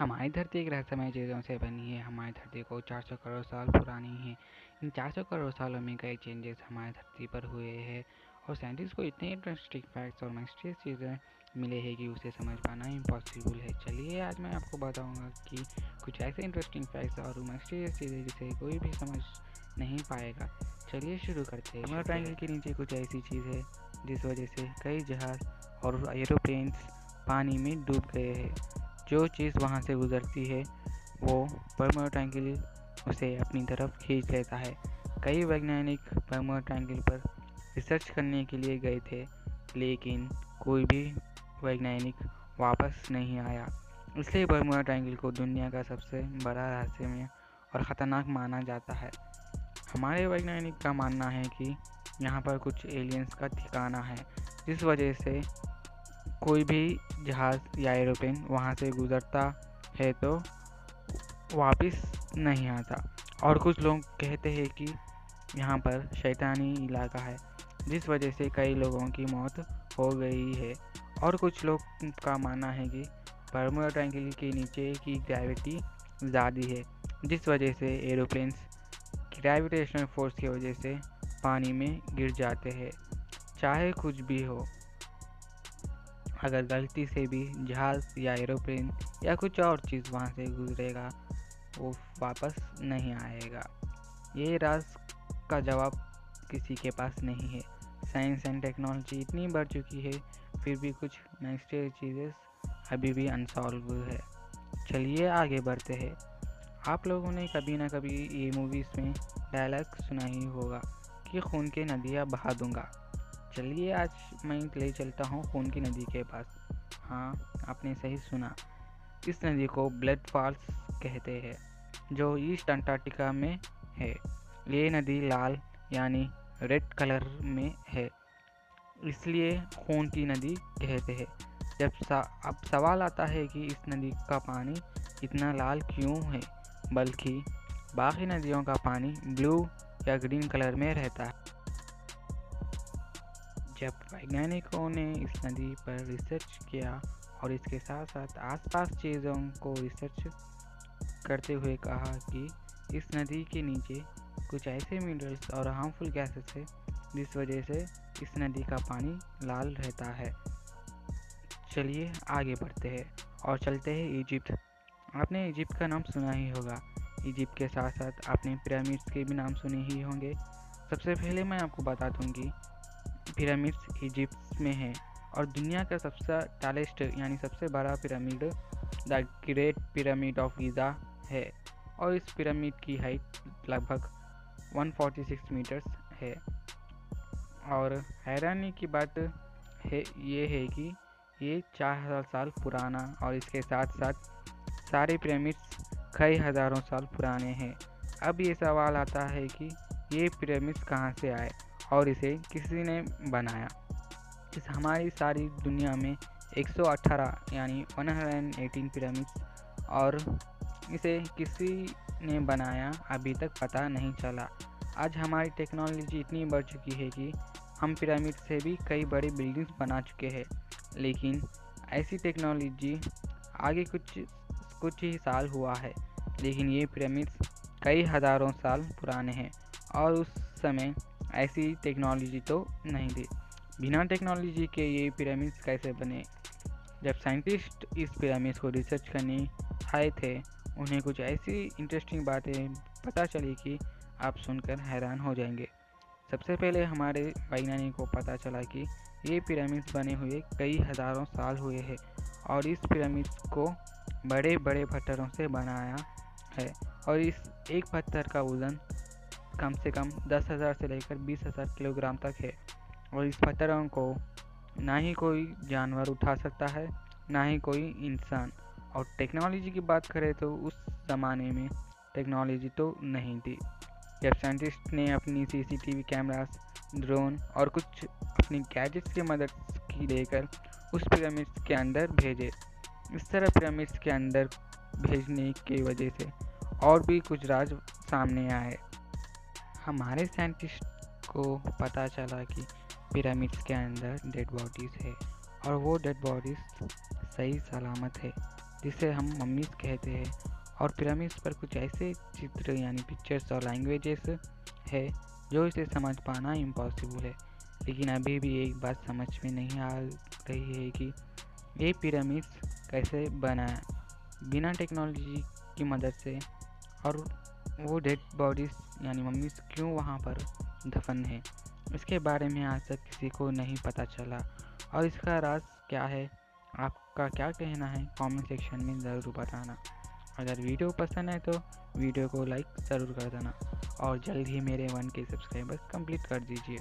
हमारी धरती एक रहस्यमय चीज़ों से बनी है। हमारी धरती को 400 करोड़ साल पुरानी है। इन 400 करोड़ सालों में कई चेंजेस हमारी धरती पर हुए हैं और साइंटिस्ट को इतने इंटरेस्टिंग फैक्ट्स और मिस्टीरियस चीज़ें मिले हैं कि उसे समझ पाना इम्पॉसिबल है। चलिए आज मैं आपको बताऊंगा कि कुछ ऐसे इंटरेस्टिंग फैक्ट्स और मिस्टीरियस चीज़ें जिसे कोई भी समझ नहीं पाएगा। चलिए शुरू करते हैं। बर्मुडा ट्रायंगल के नीचे कुछ ऐसी चीज़ है जिस वजह से कई जहाज़ और एरोप्लेन्स पानी में डूब गए हैं। जो चीज़ वहाँ से गुजरती है वो बर्मुडा ट्रायंगल उसे अपनी तरफ खींच लेता है। कई वैज्ञानिक बर्मुडा ट्रायंगल पर रिसर्च करने के लिए गए थे, लेकिन कोई भी वैज्ञानिक वापस नहीं आया। इसलिए बर्मुडा ट्रायंगल को दुनिया का सबसे बड़ा रहस्यमय और ख़तरनाक माना जाता है। हमारे वैज्ञानिक का मानना है कि यहाँ पर कुछ एलियंस का ठिकाना है, जिस वजह से कोई भी जहाज़ या एरोप्लेन वहाँ से गुजरता है तो वापस नहीं आता। और कुछ लोग कहते हैं कि यहाँ पर शैतानी इलाका है, जिस वजह से कई लोगों की मौत हो गई है। और कुछ लोग का मानना है कि बर्मुडा ट्रायंगल के नीचे की ग्रेविटी ज़्यादा है, जिस वजह से एरोप्लेन्स ग्रेविटेशनल फोर्स की वजह से पानी में गिर जाते हैं। चाहे कुछ भी हो, अगर गलती से भी जहाज़ या एरोप्लेन या कुछ और चीज़ वहाँ से गुजरेगा वो वापस नहीं आएगा। ये राज का जवाब किसी के पास नहीं है। साइंस एंड टेक्नोलॉजी इतनी बढ़ चुकी है, फिर भी कुछ मिस्टीरियस चीज़ें अभी भी अनसॉल्व है। चलिए आगे बढ़ते हैं। आप लोगों ने कभी ना कभी ये मूवीज़ में डायलॉग सुना ही होगा कि खून की नदियाँ बहा दूंगा। चलिए आज मैं ले चलता हूँ खून की नदी के पास। हाँ, आपने सही सुना। इस नदी को ब्लड फॉल्स कहते हैं, जो ईस्ट अंटार्कटिका में है। ये नदी लाल यानी रेड कलर में है, इसलिए खून की नदी कहते हैं। अब सवाल आता है कि इस नदी का पानी इतना लाल क्यों है, बल्कि बाकी नदियों का पानी ब्लू या ग्रीन कलर में रहता है। जब वैज्ञानिकों ने इस नदी पर रिसर्च किया और इसके साथ साथ आसपास चीज़ों को रिसर्च करते हुए कहा कि इस नदी के नीचे कुछ ऐसे मिनरल्स और हार्मफुल गैसेस है जिस वजह से इस नदी का पानी लाल रहता है। चलिए आगे बढ़ते हैं और चलते हैं इजिप्ट। आपने इजिप्ट का नाम सुना ही होगा। इजिप्ट के साथ साथ आपने पिरामिड्स के भी नाम सुने ही होंगे। सबसे पहले मैं आपको बता दूं कि पिरामिड्स इजिप्ट में है और दुनिया का सबसे टालेस्ट यानी सबसे बड़ा pyramid the great pyramid of Giza है और इस पिरामिड की हाइट लगभग 146 मीटर्स है। और हैरानी की बात ये है कि ये 4000 साल पुराना और इसके साथ साथ सारे पिरामिड्स कई हज़ारों साल पुराने हैं। अब ये सवाल आता है कि ये पिरामिड्स कहाँ से आए और इसे किसी ने बनाया। इस हमारी सारी दुनिया में 118 यानी 118 पिरामिड्स और इसे किसी ने बनाया अभी तक पता नहीं चला। आज हमारी टेक्नोलॉजी इतनी बढ़ चुकी है कि हम पिरामिड से भी कई बड़ी बिल्डिंग्स बना चुके हैं, लेकिन ऐसी टेक्नोलॉजी आगे कुछ ही साल हुआ है। लेकिन ये पिरामिड्स कई हज़ारों साल पुराने हैं और उस समय ऐसी टेक्नोलॉजी तो नहीं थी। बिना टेक्नोलॉजी के ये पिरामिड्स कैसे बने? जब साइंटिस्ट इस पिरामिड्स को रिसर्च करने आए थे, उन्हें कुछ ऐसी इंटरेस्टिंग बातें पता चली कि आप सुनकर हैरान हो जाएंगे। सबसे पहले हमारे वैज्ञानिकों को पता चला कि ये पिरामिड्स बने हुए कई हज़ारों साल हुए हैं और इस पिरामिड्स को बड़े बड़े पत्थरों से बनाया है और इस एक पत्थर का वजन कम से कम 10,000 से लेकर 20,000 किलोग्राम तक है। और इस पत्थरों को ना ही कोई जानवर उठा सकता है, ना ही कोई इंसान। और टेक्नोलॉजी की बात करें तो उस ज़माने में टेक्नोलॉजी तो नहीं थी। जब साइंटिस्ट ने अपनी सीसीटीवी कैमरास, ड्रोन और कुछ अपनी गैजेट्स की मदद की लेकर उस पिरामिड्स के अंदर भेजे। इस तरह पिरामिड्स के अंदर भेजने की वजह से और भी कुछ राज सामने आए। हमारे साइंटिस्ट को पता चला कि पिरामिड्स के अंदर डेड बॉडीज़ है और वो डेड बॉडीज़ सही सलामत है। जिसे हम मम्मीज़ कहते हैं, और पिरामिड्स पर कुछ ऐसे चित्र यानी पिक्चर्स और लैंग्वेजेस है जो इसे समझ पाना इम्पॉसिबल है। लेकिन अभी भी एक बात समझ में नहीं आ रही है कि ये पिरामिड्स कैसे बनाया बिना टेक्नोलॉजी की मदद से, और वो डेड बॉडीज़ यानी मम्मीज़ क्यों वहाँ पर दफन है। इसके बारे में आज तक किसी को नहीं पता चला, और इसका राज क्या है, आपका क्या कहना है कमेंट सेक्शन में ज़रूर बताना। अगर वीडियो पसंद है तो वीडियो को लाइक ज़रूर कर देना, और जल्द ही मेरे 1K सब्सक्राइबर्स कंप्लीट कर दीजिए।